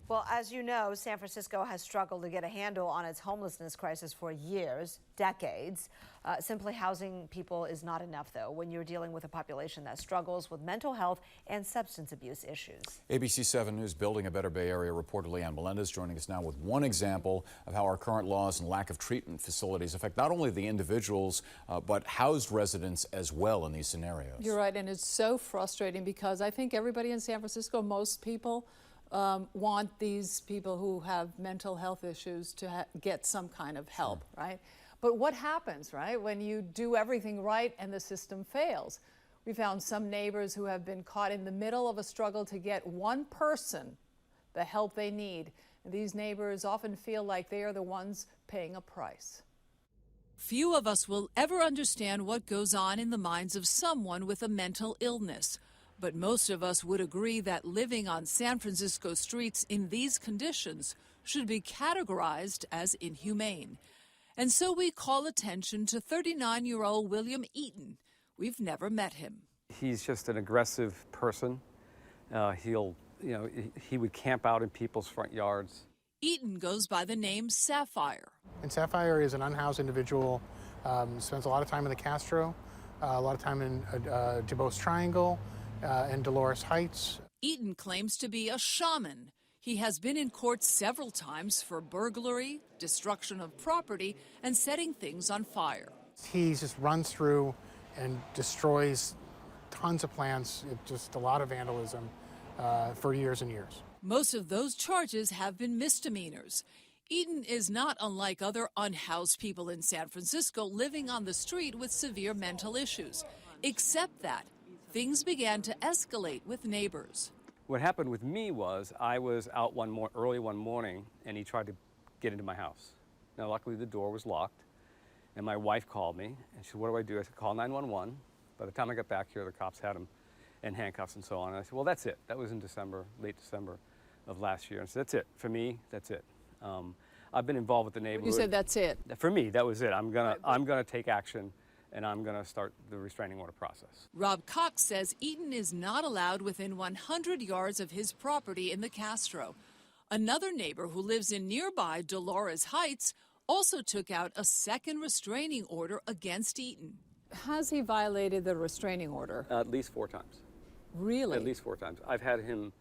Well, as you know, San Francisco has struggled to get a handle on its homelessness crisis for years, decades. Simply housing people is not enough, though, when you're dealing with a population that struggles with mental health and substance abuse issues. ABC 7 News Building a Better Bay Area reporter Leanne Melendez joining us now with one example of how our current laws and lack of treatment facilities affect not only the individuals, but housed residents as well in these scenarios. You're right, and it's so frustrating because I think everybody in San Francisco, most people, want these people who have mental health issues to get some kind of help, right? But what happens, right, when you do everything right and the system fails? We found some neighbors who have been caught in the middle of a struggle to get one person the help they need. And these neighbors often feel like they are the ones paying a price. Few of us will ever understand what goes on in the minds of someone with a mental illness. But most of us would agree that living on San Francisco streets in these conditions should be categorized as inhumane. And so we call attention to 39-year-old William Eaton. We've never met him. He's just an aggressive person. He would camp out in people's front yards. Eaton goes by the name Sapphire. And Sapphire is an unhoused individual, spends a lot of time in the Castro, a lot of time in Dubois Triangle, and Dolores Heights. Eaton claims to be a shaman. He has been in court several times for burglary, destruction of property, and setting things on fire. He just runs through and destroys tons of plants, just a lot of vandalism for years and years. Most of those charges have been misdemeanors. Eaton is not unlike other unhoused people in San Francisco living on the street with severe mental issues, except that things began to escalate with neighbors. What happened with me was I was out early one morning, and he tried to get into my house. Now, luckily, the door was locked, and my wife called me, and she said, "What do I do?" I said, "Call 911. By the time I got back here, the cops had him in handcuffs and so on. And I said, "Well, that's it." That was in December, late December of last year. And so that's it. For me, that's it. I've been involved with the neighborhood. You said that's it. For me, that was it. I'm gonna take action, and I'm going to start the restraining order process. Rob Cox says Eaton is not allowed within 100 yards of his property in the Castro. Another neighbor who lives in nearby Dolores Heights also took out a second restraining order against Eaton. Has he violated the restraining order? At least 4 times. Really? At least 4 times. I've had him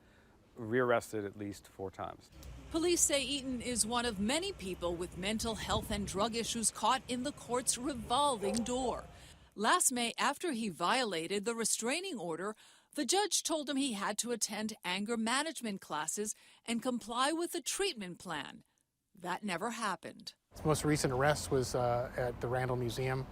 rearrested at least 4 times. Police say Eaton is one of many people with mental health and drug issues caught in the court's revolving door. Last May, after he violated the restraining order, the judge told him he had to attend anger management classes and comply with the treatment plan. That never happened. His most recent arrest was at the Randall Museum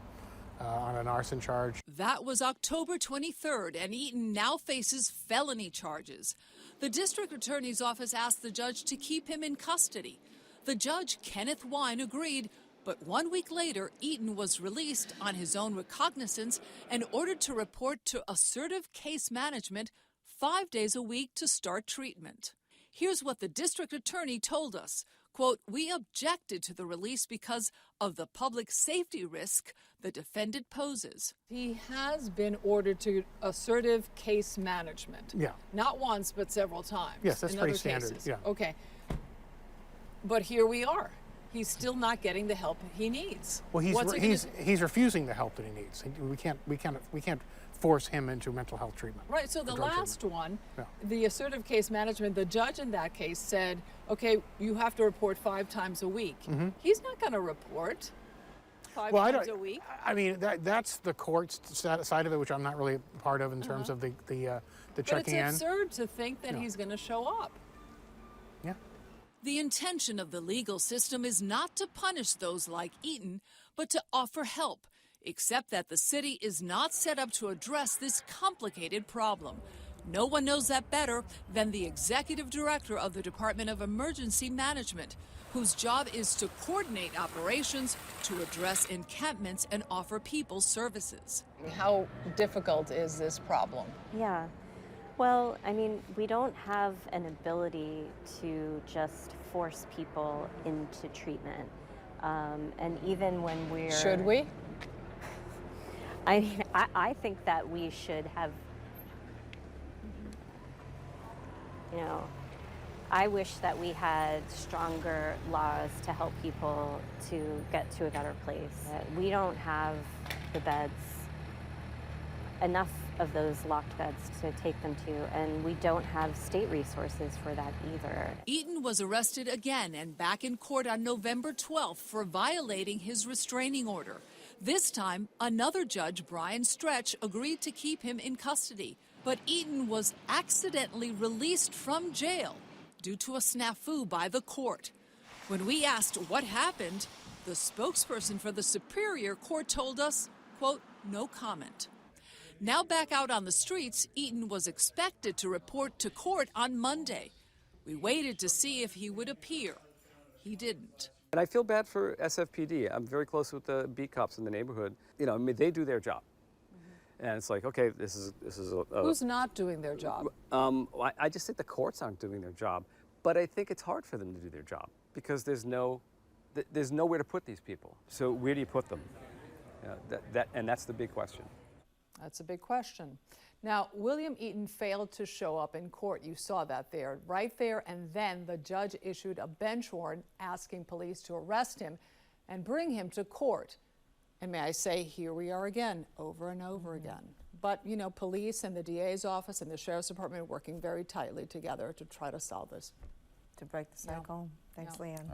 on an arson charge. That was October 23rd, and Eaton now faces felony charges. The district attorney's office asked the judge to keep him in custody. The judge, Kenneth Wine, agreed, but 1 week later, Eaton was released on his own recognizance and ordered to report to assertive case management 5 days a week to start treatment. Here's what the district attorney told us. Quote, "We objected to the release because of the public safety risk the defendant poses." He has been ordered to assertive case management. Yeah. Not once, but several times. Yes, that's in pretty other standard. cases. Yeah. Okay. But here we are. He's still not getting the help he needs. Well, he's refusing the help that he needs. We can't force him into mental health treatment. Right, so the last one, Yeah. the assertive case management, the judge in that case said, okay, you have to report 5 times a week. Mm-hmm. He's not going to report 5 times a week. I mean, that's the court's side of it, which I'm not really part of in terms of the checking in. But it's absurd to think that he's going to show up. Yeah. The intention of the legal system is not to punish those like Eaton, but to offer help, except that the city is not set up to address this complicated problem. No one knows that better than the executive director of the Department of Emergency Management, whose job is to coordinate operations to address encampments and offer people services. How difficult is this problem? Yeah. Well, I mean, we don't have an ability to just force people into treatment. And even when we're... Should we? I mean, I think that we should have, I wish that we had stronger laws to help people to get to a better place. We don't have the beds, enough of those locked beds to take them to, and we don't have state resources for that either. Eaton was arrested again and back in court on November 12th for violating his restraining order. This time, another judge, Brian Stretch, agreed to keep him in custody. But Eaton was accidentally released from jail due to a snafu by the court. When we asked what happened, the spokesperson for the Superior Court told us, quote, no comment. Now back out on the streets, Eaton was expected to report to court on Monday. We waited to see if he would appear. He didn't. And I feel bad for SFPD. I'm very close with the beat cops in the neighborhood. You know, I mean, they do their job. And it's like, okay, this is Who's not doing their job? I just think the courts aren't doing their job. But I think it's hard for them to do their job because there's nowhere to put these people. So where do you put them? And that's the big question. That's a big question. Now, William Eaton failed to show up in court. You saw that there, right there, and then the judge issued a bench warrant asking police to arrest him and bring him to court. And may I say, here we are again, over and over again. But, you know, police and the DA's office and the Sheriff's Department are working very tightly together to try to solve this. To break the cycle. Thanks, Leanne.